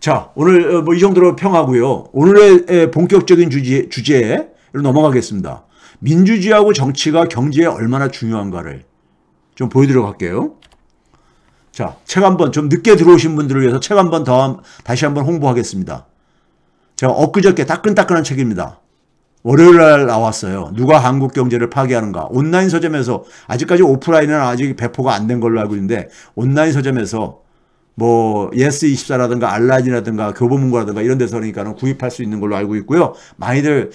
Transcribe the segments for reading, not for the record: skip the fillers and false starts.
자, 오늘 뭐 이 정도로 평하고요. 오늘의 본격적인 주제로 넘어가겠습니다. 민주주의하고 정치가 경제에 얼마나 중요한가를 좀 보여드리도록 할게요. 자, 책 한번 좀 늦게 들어오신 분들을 위해서 책 한번 다시 한번 홍보하겠습니다. 제가 엊그저께 따끈따끈한 책입니다. 월요일날 나왔어요. 누가 한국 경제를 파괴하는가. 온라인 서점에서 아직까지 오프라인은 아직 배포가 안 된 걸로 알고 있는데 온라인 서점에서 뭐 예스24라든가 알라딘이라든가 교보문고라든가 이런 데서 그러니까는 구입할 수 있는 걸로 알고 있고요. 많이들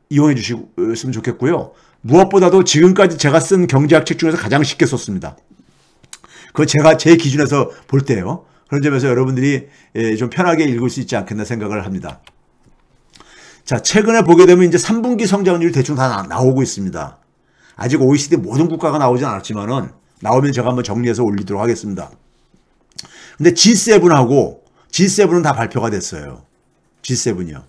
이용해 주시면 좋겠고요. 무엇보다도 지금까지 제가 쓴 경제학 책 중에서 가장 쉽게 썼습니다. 그거 제가 제 기준에서 볼 때요. 그런 점에서 여러분들이 좀 편하게 읽을 수 있지 않겠나 생각을 합니다. 자, 최근에 보게 되면 이제 3분기 성장률이 대충 다 나오고 있습니다. 아직 OECD 모든 국가가 나오진 않았지만은 나오면 제가 한번 정리해서 올리도록 하겠습니다. 근데 G7은 다 발표가 됐어요. G7이요.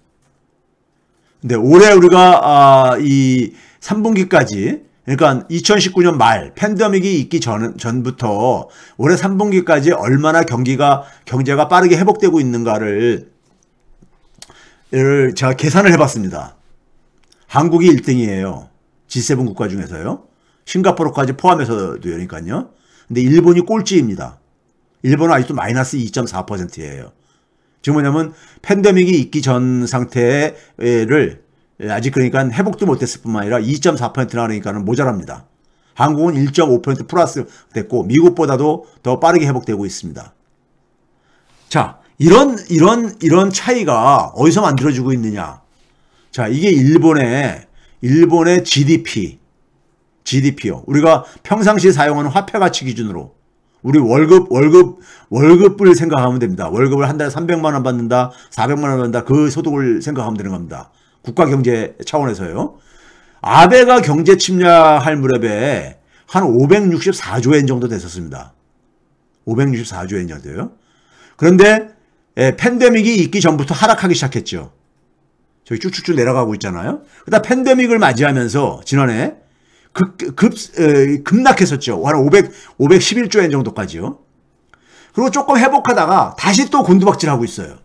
근데 올해 우리가 이 3분기까지 그러니까 2019년 말 팬데믹이 있기 전부터 올해 3분기까지 얼마나 경제가 빠르게 회복되고 있는가를 제가 계산을 해봤습니다. 한국이 1등이에요. G7 국가 중에서요. 싱가포르까지 포함해서도 그러니까요. 근데 일본이 꼴찌입니다. 일본은 아직도 마이너스 2.4%예요. 지금 뭐냐면 팬데믹이 있기 전 상태를 아직 그러니까 회복도 못했을 뿐만 아니라 2.4%나 그러니까는 모자랍니다. 한국은 1.5% 플러스 됐고 미국보다도 더 빠르게 회복되고 있습니다. 자, 이런 차이가 어디서 만들어지고 있느냐? 자, 이게 일본의 GDP요. 우리가 평상시에 사용하는 화폐 가치 기준으로 우리 월급을 생각하면 됩니다. 월급을 한 달에 300만 원 받는다, 400만 원 받는다. 그 소득을 생각하면 되는 겁니다. 국가 경제 차원에서요. 아베가 경제 침략할 무렵에 한 564조 엔 정도 됐었습니다. 564조 엔 정도요. 그런데 팬데믹이 있기 전부터 하락하기 시작했죠. 저기 쭉쭉쭉 내려가고 있잖아요. 그러다 팬데믹을 맞이하면서 지난해 급락했었죠. 한 511조 엔 정도까지요. 그리고 조금 회복하다가 다시 또 곤두박질하고 있어요.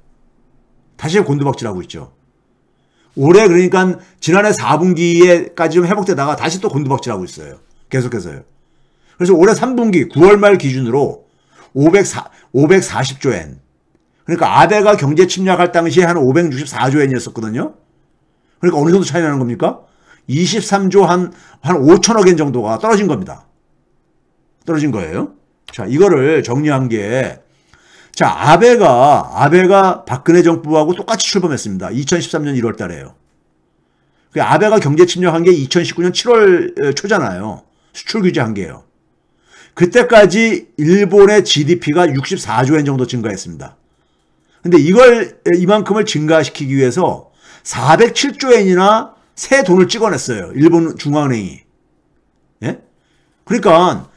다시 곤두박질하고 있죠. 올해 그러니까 지난해 4분기에까지 좀 회복되다가 다시 또 곤두박질하고 있어요. 계속해서요. 그래서 올해 3분기 9월 말 기준으로 540조 엔. 그러니까 아베가 경제 침략할 당시에 한 564조 엔이었었거든요. 그러니까 어느 정도 차이 나는 겁니까? 23조 한 5천억 엔 정도가 떨어진 겁니다. 떨어진 거예요. 자, 이거를 정리한 게, 자, 아베가 박근혜 정부하고 똑같이 출범했습니다. 2013년 1월 달에요. 아베가 경제 침략한 게 2019년 7월 초잖아요. 수출 규제한 게요. 그때까지 일본의 GDP가 64조 엔 정도 증가했습니다. 근데 이만큼을 증가시키기 위해서 407조 엔이나 새 돈을 찍어냈어요. 일본 중앙은행이. 예? 그러니까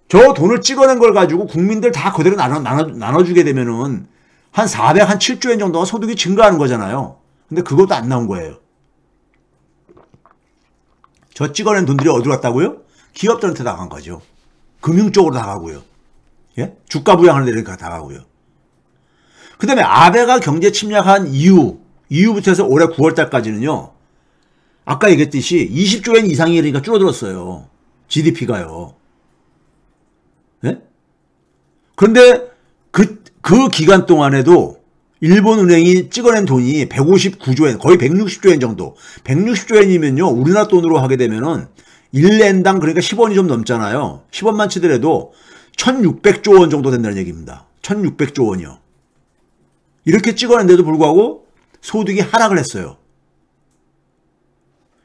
저 돈을 찍어낸 걸 가지고 국민들 다 그대로 나눠주게 되면은 한 7조 엔 정도가 소득이 증가하는 거잖아요. 근데 그것도 안 나온 거예요. 저 찍어낸 돈들이 어디로 갔다고요? 기업들한테 다 간 거죠. 금융 쪽으로 다 가고요. 예? 주가 부양하는 데를 다 가고요. 그 다음에 아베가 경제 침략한 이후부터 해서 올해 9월 달까지는요. 아까 얘기했듯이 20조 엔 이상이 그러니까 줄어들었어요. GDP가요. 예? 그런데 그 기간 동안에도 일본 은행이 찍어낸 돈이 159조 엔, 거의 160조 엔 정도. 160조 엔이면요. 우리나라 돈으로 하게 되면은 1엔당 그러니까 10원이 좀 넘잖아요. 10원만 치더라도 1600조 원 정도 된다는 얘기입니다. 1600조 원이요. 이렇게 찍어낸데도 불구하고 소득이 하락을 했어요.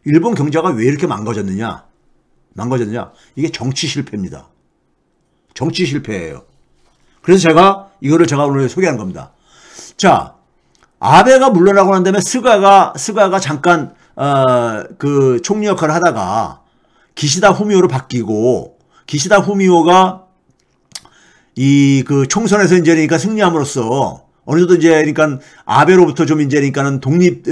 일본 경제가 왜 이렇게 망가졌느냐? 이게 정치 실패입니다. 정치 실패예요. 그래서 이거를 제가 오늘 소개하는 겁니다. 자, 아베가 물러나고 난 다음에 스가가 잠깐 그 총리 역할을 하다가 기시다 후미오로 바뀌고, 기시다 후미오가 그 총선에서 이제 그러니까 승리함으로써 어느 정도 이제 그러니까 아베로부터 좀 이제 그러니까는 독립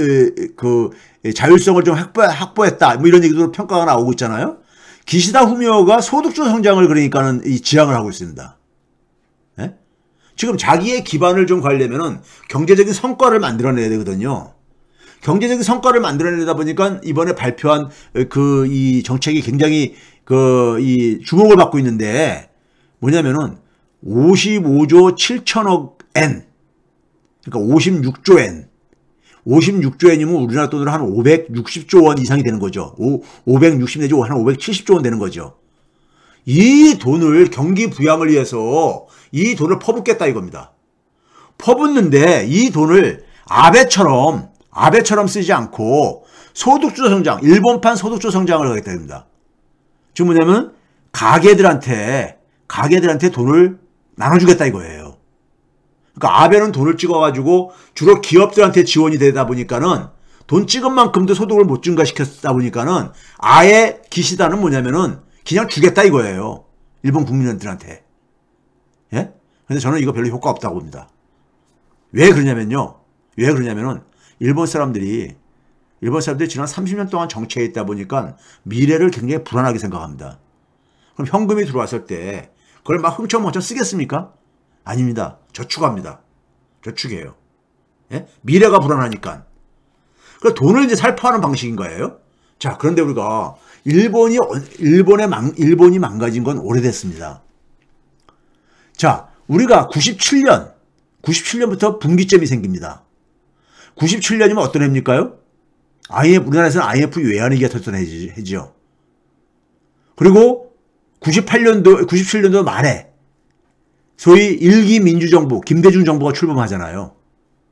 자율성을 좀 확보했다 뭐 이런 얘기도 평가가 나오고 있잖아요. 기시다 후미오가 소득주 성장을 그러니까는 지향을 하고 있습니다. 예? 지금 자기의 기반을 좀 가려면은 경제적인 성과를 만들어내야 되거든요. 경제적인 성과를 만들어내다 보니까 이번에 발표한 이 정책이 굉장히 이 주목을 받고 있는데 뭐냐면은 55조 7천억 엔. 그러니까 56조 엔. 56조 엔이면 우리나라 돈으로 한 560조 원 이상이 되는 거죠. 560 내지 한 570조 원 되는 거죠. 이 돈을 경기 부양을 위해서 이 돈을 퍼붓겠다 이겁니다. 퍼붓는데 이 돈을 아베처럼 쓰지 않고 소득주도 성장, 일본판 소득주도 성장을 하겠다 입니다. 지금 뭐냐면 가게들한테 돈을 나눠주겠다 이거예요. 그러니까 아베는 돈을 찍어가지고 주로 기업들한테 지원이 되다 보니까는 돈 찍은 만큼도 소득을 못 증가시켰다 보니까는 아예 기시다는 뭐냐면은 그냥 주겠다 이거예요. 일본 국민들한테. 예? 근데 저는 이거 별로 효과 없다고 봅니다. 왜 그러냐면요. 일본 사람들이 지난 30년 동안 정치에 있다 보니까 미래를 굉장히 불안하게 생각합니다. 그럼 현금이 들어왔을 때 그걸 막 흥청망청 쓰겠습니까? 아닙니다. 저축합니다. 저축이에요. 예? 미래가 불안하니까. 그 돈을 이제 살포하는 방식인 거예요. 자, 그런데 우리가 일본이 망가진 건 오래됐습니다. 자, 우리가 97년부터 분기점이 생깁니다. 97년이면 어떤 해입니까요? 우리나라에서는 IMF 외환위기가 터졌던 해죠. 그리고 97년도 말에 소위 1기 민주정부, 김대중 정부가 출범하잖아요.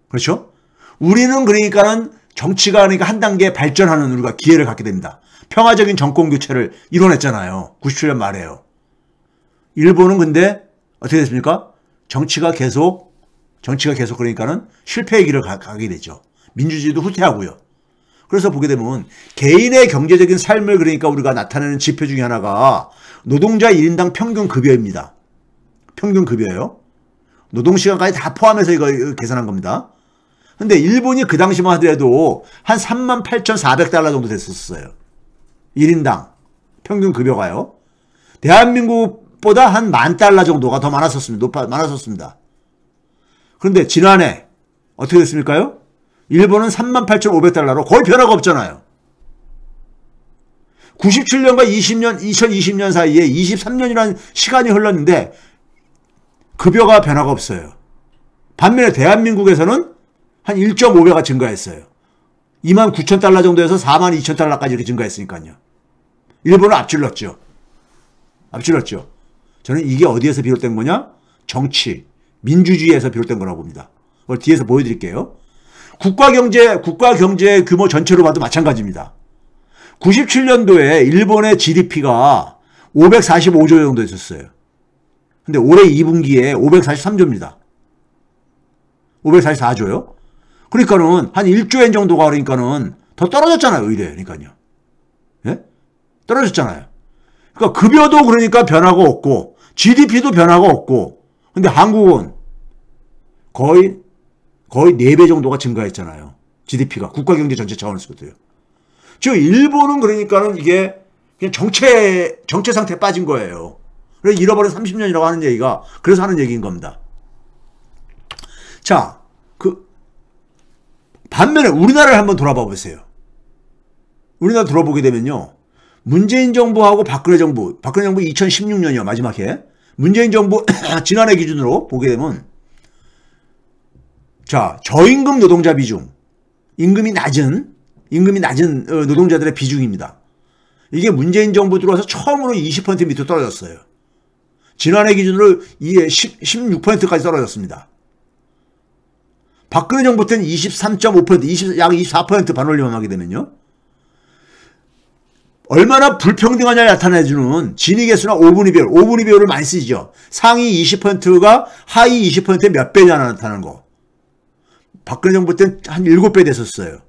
그렇죠? 우리는 그러니까는 정치가 한 단계 발전하는 우리가 기회를 갖게 됩니다. 평화적인 정권 교체를 이뤄냈잖아요. 97년 말에요. 일본은 근데 어떻게 됐습니까? 정치가 계속 그러니까는 실패의 길을 가게 되죠. 민주주의도 후퇴하고요. 그래서 보게 되면 개인의 경제적인 삶을 그러니까 우리가 나타내는 지표 중에 하나가 노동자 1인당 평균 급여입니다. 평균 급여요. 노동시간까지 다 포함해서 이거 계산한 겁니다. 근데 일본이 그 당시만 하더라도 한 38,400달러 정도 됐었어요. 1인당 평균 급여가요. 대한민국보다 한 10,000달러 정도가 더 많았었습니다. 그런데 지난해 어떻게 됐습니까요? 일본은 38,500달러로 거의 변화가 없잖아요. 97년과 2020년 사이에 23년이라는 시간이 흘렀는데 급여가 변화가 없어요. 반면에 대한민국에서는 한 1.5배가 증가했어요. 29,000달러 정도에서 42,000달러까지 이렇게 증가했으니까요. 일본은 앞질렀죠. 저는 이게 어디에서 비롯된 거냐? 정치, 민주주의에서 비롯된 거라고 봅니다. 그걸 뒤에서 보여드릴게요. 국가 경제 규모 전체로 봐도 마찬가지입니다. 97년도에 일본의 GDP가 545조 정도 있었어요. 근데 올해 2분기에 543조입니다. 544조요? 그러니까는 한 1조 엔 정도가 그러니까는 더 떨어졌잖아요, 오히려. 그러니까요. 예? 떨어졌잖아요. 그러니까 급여도 그러니까 변화가 없고, GDP도 변화가 없고, 근데 한국은 거의 4배 정도가 증가했잖아요. GDP가. 국가경제 전체 차원에서도요. 즉, 일본은 그러니까는 이게 그냥 정체 상태에 빠진 거예요. 그래서 잃어버린 30년이라고 하는 얘기가, 그래서 하는 얘기인 겁니다. 자, 반면에 우리나라를 한번 돌아봐 보세요. 우리나라 돌아보게 되면요. 문재인 정부하고 박근혜 정부 2016년이요, 마지막에. 문재인 정부 지난해 기준으로 보게 되면, 자, 저임금 노동자 비중, 임금이 낮은 노동자들의 비중입니다. 이게 문재인 정부 들어와서 처음으로 20% 밑으로 떨어졌어요. 지난해 기준으로 16%까지 떨어졌습니다. 박근혜 정부 때는 23.5%, 약 24% 반올림을 하게 되면요. 얼마나 불평등하냐 나타내주는 진위계수나 5분위 비율을 많이 쓰죠. 상위 20%가 하위 20%의 몇 배냐 나타나는 거. 박근혜 정부 때는 한 7배 됐었어요.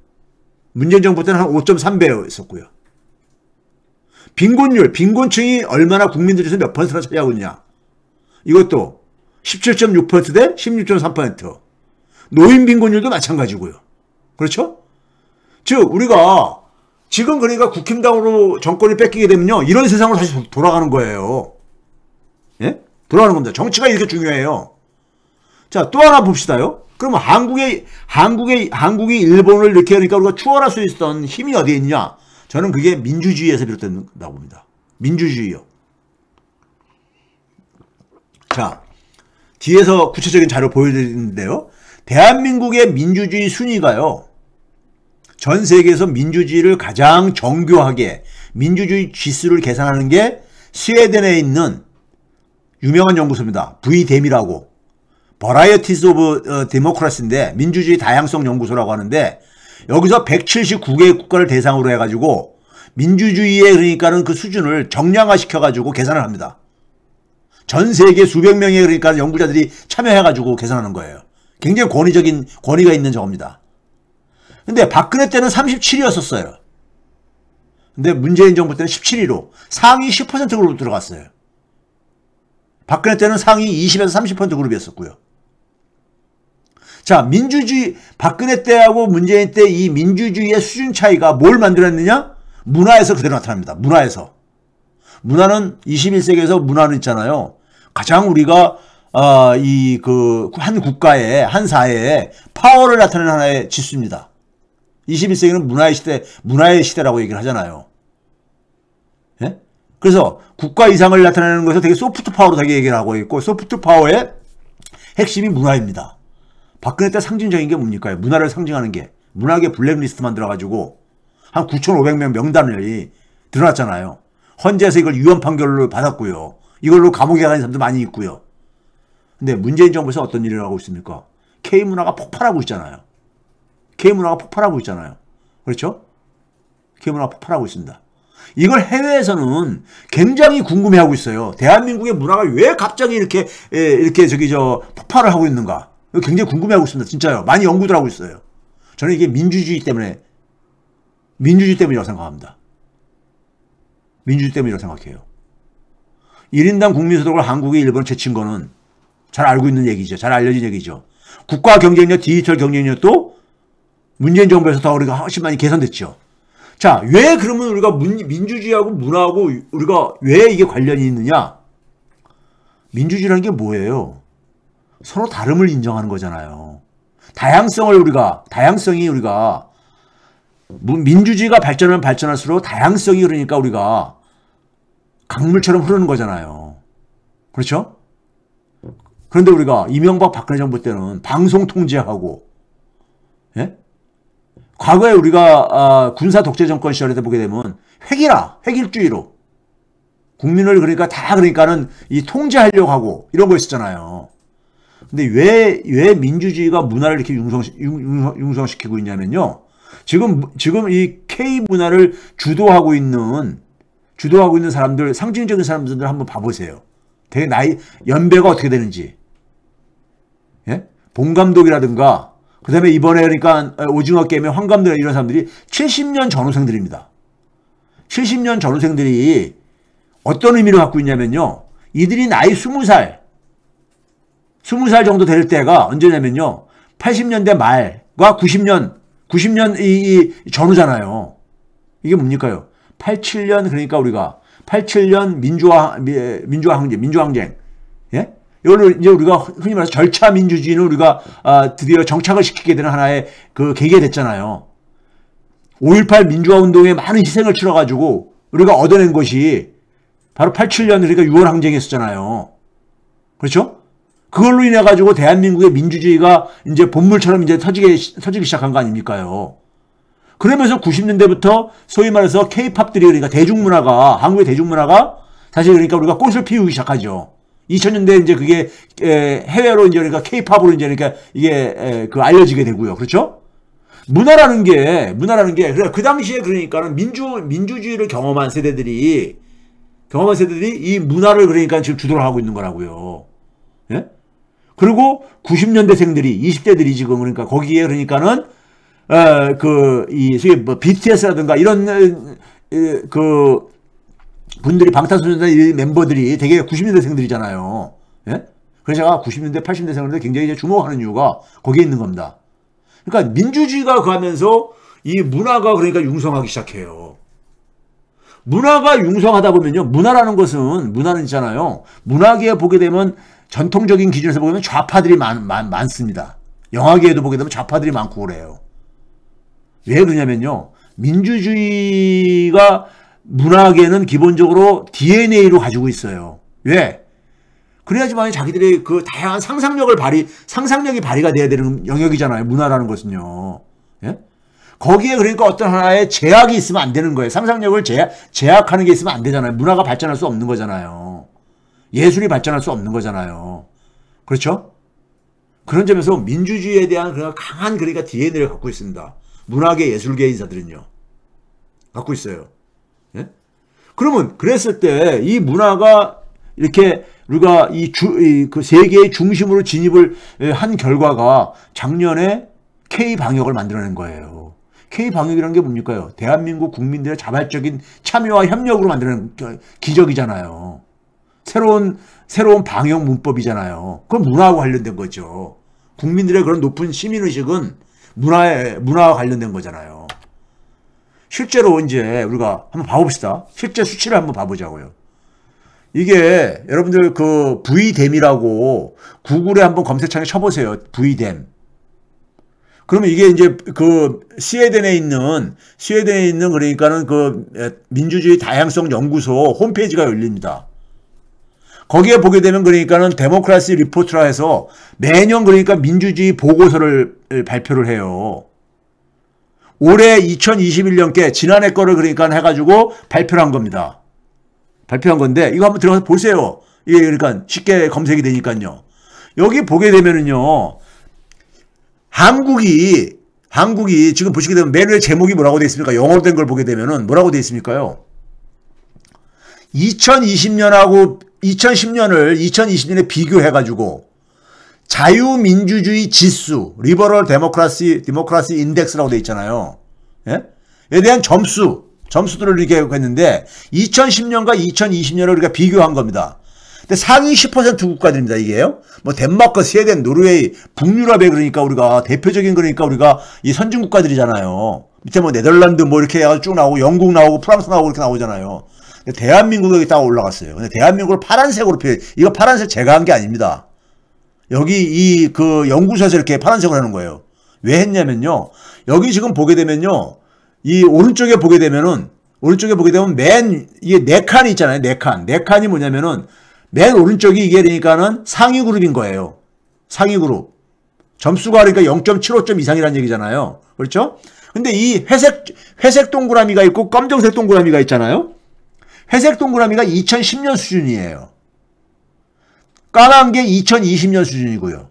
문재인 정부 때는 한 5.3배였었고요. 빈곤층이 얼마나 국민들 중에서 몇 퍼센트나 차지하고 있냐. 이것도 17.6% 대 16.3%. 노인 빈곤율도 마찬가지고요. 그렇죠? 즉 우리가 지금 그러니까 국힘당으로 정권이 뺏기게 되면요. 이런 세상으로 다시 돌아가는 거예요. 예? 돌아가는 겁니다. 정치가 이렇게 중요해요. 자, 또 하나 봅시다요. 그럼 한국이 일본을 이렇게 그러니까 우리가 추월할 수 있었던 힘이 어디에 있냐? 저는 그게 민주주의에서 비롯된다고 봅니다. 민주주의요. 자, 뒤에서 구체적인 자료 보여드리는데요. 대한민국의 민주주의 순위가요. 전 세계에서 민주주의를 가장 정교하게 민주주의 지수를 계산하는 게 스웨덴에 있는 유명한 연구소입니다. VDEM이라고. Varieties of Democracy인데 민주주의 다양성 연구소라고 하는데 여기서 179개 국가를 대상으로 해가지고 민주주의의 그러니까는 그 수준을 정량화 시켜가지고 계산을 합니다. 전 세계 수백 명의 그러니까 연구자들이 참여해가지고 계산하는 거예요. 굉장히 권위가 있는 저겁니다. 근데 박근혜 때는 37위였었어요. 근데 문재인 정부 때는 17위로 상위 10% 그룹으로 들어갔어요. 박근혜 때는 상위 20에서 30% 그룹이었었고요. 자, 박근혜 때하고 문재인 때 이 민주주의의 수준 차이가 뭘 만들었느냐? 문화에서 그대로 나타납니다. 문화는 21세기에서 문화는 있잖아요. 가장 우리가 한 국가의 한 사회에 파워를 나타내는 하나의 지수입니다. 21세기는 문화의 시대라고 얘기를 하잖아요. 예? 그래서 국가 이상을 나타내는 것에서 되게 소프트 파워로 되게 얘기를 하고 있고 소프트 파워의 핵심이 문화입니다. 박근혜 때 상징적인 게 뭡니까? 문화를 상징하는 게 문학의 블랙리스트 만들어가지고 한 9,500명 명단이 드러났잖아요. 헌재에서 이걸 유언 판결을 받았고요. 이걸로 감옥에 가는 사람도 많이 있고요. 근데 문재인 정부에서 어떤 일을 하고 있습니까? K문화가 폭발하고 있잖아요. 그렇죠? K문화가 폭발하고 있습니다. 이걸 해외에서는 굉장히 궁금해하고 있어요. 대한민국의 문화가 왜 갑자기 이렇게 폭발을 하고 있는가? 굉장히 궁금해하고 있습니다. 진짜요. 많이 연구들 하고 있어요. 저는 이게 민주주의 때문이라고 생각합니다. 민주주의 때문이라고 생각해요. 1인당 국민소득을 한국이 일본을 제친 거는 잘 알고 있는 얘기죠. 잘 알려진 얘기죠. 국가 경쟁력, 디지털 경쟁력도 문재인 정부에서 더 우리가 훨씬 많이 개선됐죠. 자, 왜 그러면 우리가 민주주의하고 문화하고 우리가 왜 이게 관련이 있느냐? 민주주의라는 게 뭐예요? 서로 다름을 인정하는 거잖아요. 민주주의가 발전하면 발전할수록 다양성이 그러니까 우리가 강물처럼 흐르는 거잖아요. 그렇죠? 그런데 우리가 이명박 박근혜 정부 때는 방송 통제하고, 예? 과거에 우리가 군사 독재 정권 시절에 보게 되면 획일주의로 국민을 그러니까는 이 통제하려고 하고 이런 거 있었잖아요. 근데 왜 민주주의가 문화를 이렇게 융성시키고 있냐면요. 지금 이 K 문화를 주도하고 있는 사람들, 상징적인 사람들 한번 봐보세요. 연배가 어떻게 되는지. 예? 봉 감독이라든가, 그 다음에 이번에 그러니까 오징어 게임의 황 감독 이런 사람들이 70년 전후생들입니다. 70년 전후생들이 어떤 의미를 갖고 있냐면요. 이들이 나이 20살 정도 될 때가 언제냐면요. 80년대 말과 90년 이 전후잖아요. 이게 뭡니까요? 87년 그러니까 우리가 87년 민주항쟁. 예? 이걸로 이제 우리가 흔히 말해서 절차 민주주의는 우리가 드디어 정착을 시키게 되는 하나의 그 계기가 됐잖아요. 5.18 민주화 운동에 많은 희생을 치러가지고 우리가 얻어낸 것이 바로 87년 그러니까 6월 항쟁이었잖아요. 그렇죠? 그걸로 인해 가지고 대한민국의 민주주의가 이제 본물처럼 이제 터지기 시작한 거 아닙니까요? 그러면서 90년대부터 소위 말해서 K-팝들이 그러니까 한국의 대중문화가 다시 그러니까 우리가 꽃을 피우기 시작하죠. 2000년대 이제 그게 해외로 이제 그러니까 K-팝으로 이제 그러니까 이게 알려지게 되고요. 그렇죠? 문화라는 게 그 당시에 그러니까는 민주주의를 경험한 세대들이 이 문화를 그러니까 지금 주도를 하고 있는 거라고요. 예? 그리고 90년대생들이 20대들이 지금 그러니까 거기에 그러니까는 BTS라든가 이런 분들이 방탄소년단 멤버들이 되게 90년대생들이잖아요. 예? 그래서 제가 90년대 80년대생들한테 굉장히 이제 주목하는 이유가 거기에 있는 겁니다. 그러니까 민주주의가 가면서 이 문화가 그러니까 융성하기 시작해요. 문화가 융성하다 보면요. 문화는 있잖아요. 문학에 보게 되면 전통적인 기준에서 보면 좌파들이 많습니다. 영화계에도 보게 되면 좌파들이 많고 그래요. 왜 그러냐면요. 민주주의가 문학에는 기본적으로 DNA로 가지고 있어요. 왜? 그래야지만 자기들의 그 다양한 상상력이 발휘가 돼야 되는 영역이잖아요. 문화라는 것은요. 예? 거기에 그러니까 어떤 하나의 제약이 있으면 안 되는 거예요. 상상력을 제약하는 게 있으면 안 되잖아요. 문화가 발전할 수 없는 거잖아요. 예술이 발전할 수 없는 거잖아요. 그렇죠? 그런 점에서 민주주의에 대한 그런 강한 그러니까 DNA를 갖고 있습니다. 문학계 예술계 인사들은요. 갖고 있어요. 예? 그러면 그랬을 때 이 문화가 이렇게 우리가 그 세계의 중심으로 진입을 한 결과가 작년에 K방역을 만들어낸 거예요. K방역이라는 게 뭡니까요? 대한민국 국민들의 자발적인 참여와 협력으로 만드는 기적이잖아요. 새로운 방역 문법이잖아요. 그건 문화하고 관련된 거죠. 국민들의 그런 높은 시민의식은 문화와 관련된 거잖아요. 실제로 이제 우리가 한번 봐봅시다. 실제 수치를 한번 봐보자고요. 이게 여러분들 그 V댐이라고 구글에 한번 검색창에 쳐보세요. V댐. 그러면 이게 이제 그 스웨덴에 있는 그러니까는 그 민주주의 다양성 연구소 홈페이지가 열립니다. 거기에 보게 되면 그러니까는 데모크라시 리포트라 해서 매년 그러니까 민주주의 보고서를 발표를 해요. 올해 2021년께 지난해 거를 그러니까 해가지고 발표를 한 겁니다. 발표한 건데 이거 한번 들어가서 보세요. 이게 그러니까 쉽게 검색이 되니까요. 여기 보게 되면은요. 한국이 지금 보시게 되면 맨 위에 제목이 뭐라고 되어 있습니까? 영어로 된 걸 보게 되면은 뭐라고 되어 있습니까요? 2020년하고 2010년을 2020년에 비교해가지고 자유민주주의 지수, 리버럴 데모크라시 인덱스라고 되어 있잖아요. 예? 에 대한 점수들을 이렇게 했는데 2010년과 2020년을 우리가 비교한 겁니다. 근데 상위 10% 국가들입니다, 이게요. 뭐 덴마크, 스웨덴, 노르웨이, 북유럽에 그러니까 우리가 대표적인 그러니까 우리가 이 선진 국가들이잖아요. 밑에 뭐 네덜란드 뭐 이렇게 쭉 나오고 영국 나오고 프랑스 나오고 이렇게 나오잖아요. 대한민국이 여기 딱 올라갔어요. 근데 대한민국을 파란색으로 이거 파란색 제가 한 게 아닙니다. 여기 이 그 연구소에서 이렇게 파란색으로 하는 거예요. 왜 했냐면요. 여기 지금 보게 되면요. 이 오른쪽에 보게 되면 맨 이게 네 칸이 있잖아요. 네 칸이 뭐냐면은 맨 오른쪽이 이게 그러니까는 상위 그룹인 거예요. 상위 그룹. 점수가 그러니까 0.75점 이상이라는 얘기잖아요. 그렇죠? 근데 이 회색 동그라미가 있고 검정색 동그라미가 있잖아요. 회색 동그라미가 2010년 수준이에요. 까만 게 2020년 수준이고요.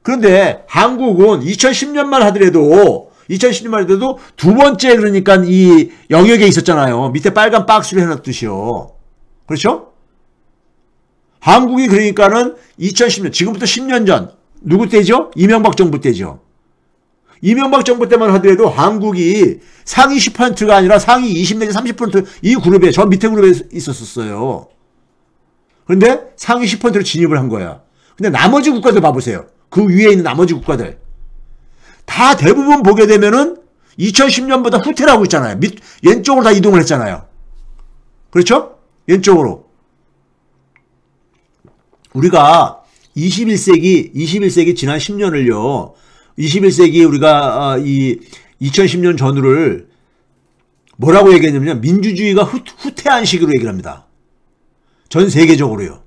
그런데 한국은 2010년만 하더라도 두 번째 그러니까 이 영역에 있었잖아요. 밑에 빨간 박스로 해놨듯이요. 그렇죠? 한국이 그러니까는 2010년, 지금부터 10년 전, 누구 때죠? 이명박 정부 때죠. 이명박 정부 때만 하더라도 한국이 상위 10%가 아니라 상위 20 내지 30% 이 그룹에, 저 밑에 그룹에 있었어요. 그런데 상위 10%로 진입을 한 거야. 근데 나머지 국가들 봐보세요. 그 위에 있는 나머지 국가들. 다 대부분 보게 되면은 2010년보다 후퇴를 하고 있잖아요. 왼쪽으로 다 이동을 했잖아요. 그렇죠? 왼쪽으로. 우리가 21세기 지난 10년을요. 21세기 우리가 이 2010년 전후를 뭐라고 얘기했냐면 민주주의가 후퇴한 시기로 얘기를 합니다. 전 세계적으로요.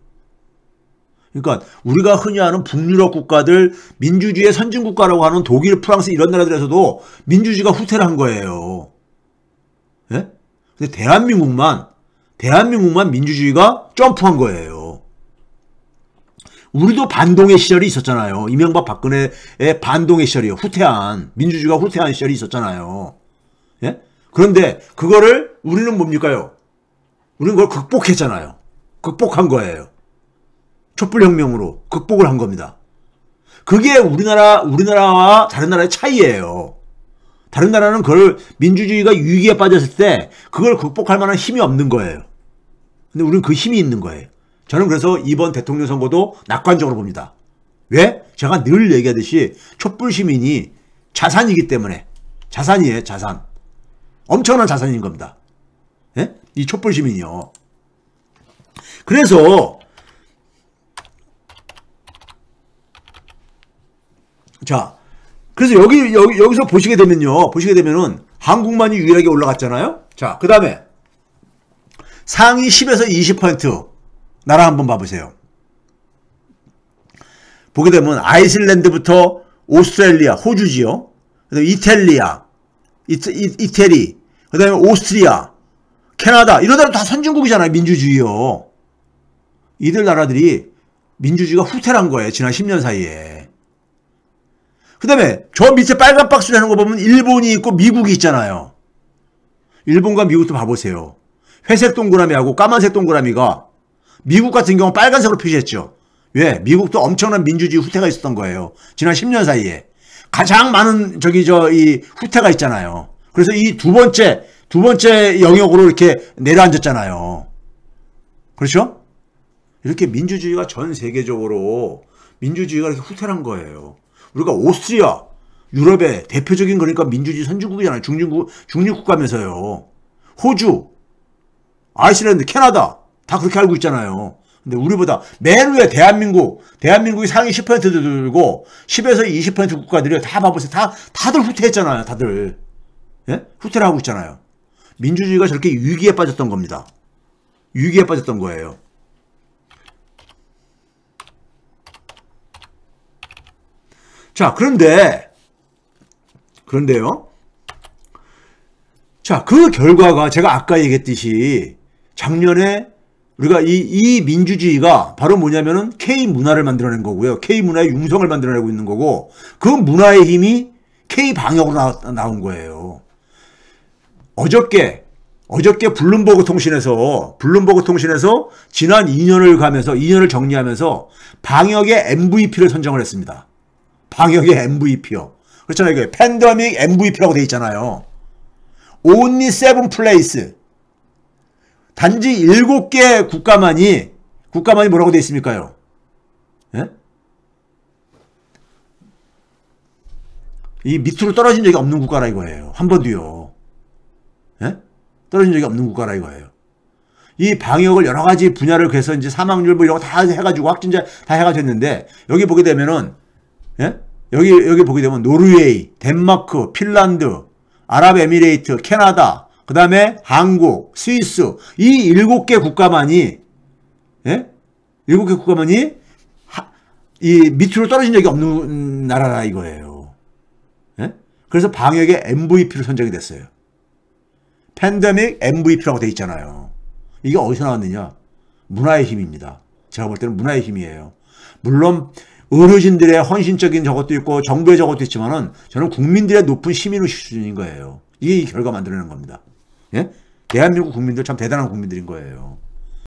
그러니까 우리가 흔히 아는 북유럽 국가들 민주주의의 선진국가라고 하는 독일, 프랑스 이런 나라들에서도 민주주의가 후퇴를 한 거예요. 예? 근데 대한민국만 민주주의가 점프한 거예요. 우리도 반동의 시절이 있었잖아요. 이명박 박근혜의 반동의 시절이요. 민주주의가 후퇴한 시절이 있었잖아요. 예? 그런데 그거를 우리는 뭡니까요? 우리는 그걸 극복했잖아요. 극복한 거예요. 촛불혁명으로 극복을 한 겁니다. 그게 우리나라와 다른 나라의 차이예요. 다른 나라는 그걸 민주주의가 위기에 빠졌을 때 그걸 극복할 만한 힘이 없는 거예요. 근데 우리는 그 힘이 있는 거예요. 저는 그래서 이번 대통령 선거도 낙관적으로 봅니다. 왜? 제가 늘 얘기하듯이 촛불 시민이 자산이기 때문에. 자산이에요, 자산. 엄청난 자산인 겁니다. 예? 이 촛불 시민이요. 그래서 자, 그래서 여기서 보시게 되면은 한국만이 유일하게 올라갔잖아요. 자, 그 다음에 상위 10에서 20% 나라 한번 봐보세요. 보게 되면 아이슬란드부터 오스트레일리아, 호주지요. 그 다음에 이탈리아, 이태리, 그 다음에 오스트리아, 캐나다, 이런 나라 다 선진국이잖아요. 민주주의요. 이들 나라들이 민주주의가 후퇴한 거예요. 지난 10년 사이에. 그 다음에 저 밑에 빨간 박스를 하는 거 보면 일본이 있고 미국이 있잖아요. 일본과 미국도 봐보세요. 회색 동그라미하고 까만색 동그라미가 미국 같은 경우 빨간색으로 표시했죠. 왜? 미국도 엄청난 민주주의 후퇴가 있었던 거예요. 지난 10년 사이에. 가장 많은 이 후퇴가 있잖아요. 그래서 이 두 번째 영역으로 이렇게 내려앉았잖아요. 그렇죠? 이렇게 민주주의가 전 세계적으로 민주주의가 이렇게 후퇴한 거예요. 우리가 오스트리아, 유럽의 대표적인 그러니까 민주주의 선진국이잖아요. 중립국가면서요. 호주, 아이슬란드, 캐나다 다 그렇게 알고 있잖아요. 근데 우리보다 맨 위에 대한민국이 상위 10% 들고 10에서 20% 국가들이 다 봐보세요. 다들 후퇴했잖아요. 다들. 예? 후퇴를 하고 있잖아요. 민주주의가 저렇게 위기에 빠졌던 겁니다. 위기에 빠졌던 거예요. 자, 그런데요. 자, 그 결과가 제가 아까 얘기했듯이 작년에 우리가 이 민주주의가 바로 뭐냐면은 K문화를 만들어낸 거고요. K문화의 융성을 만들어내고 있는 거고, 그 문화의 힘이 K방역으로 나온 거예요. 어저께 블룸버그 통신에서 지난 2년을 정리하면서 방역의 MVP를 선정을 했습니다. 방역의 MVP요. 그렇잖아요. 이게 팬데믹 MVP라고 돼 있잖아요. Only 7 place. 단지 7개 국가만이 뭐라고 돼 있습니까요? 예? 이 밑으로 떨어진 적이 없는 국가라 이거예요. 한 번도요. 예? 떨어진 적이 없는 국가라 이거예요. 이 방역을 여러 가지 분야를 그래서 이제 사망률 뭐 이런 거 다 해가지고 확진자 다 해가지고 했는데, 여기 보게 되면은, 예? 여기 보게 되면 노르웨이, 덴마크, 핀란드, 아랍에미레이트, 캐나다, 그 다음에 한국, 스위스, 이 7개 국가만이, 예? 7개 국가만이 이 밑으로 떨어진 적이 없는 나라라 이거예요. 예? 그래서 방역의 MVP로 선정이 됐어요. 팬데믹 MVP라고 돼 있잖아요. 이게 어디서 나왔느냐? 문화의 힘입니다. 제가 볼 때는 문화의 힘이에요. 물론 어르신들의 헌신적인 저것도 있고 정부의 저것도 있지만은 저는 국민들의 높은 시민의 수준인 거예요. 이게 이 결과 만들어내는 겁니다. 예? 대한민국 국민들 참 대단한 국민들인 거예요.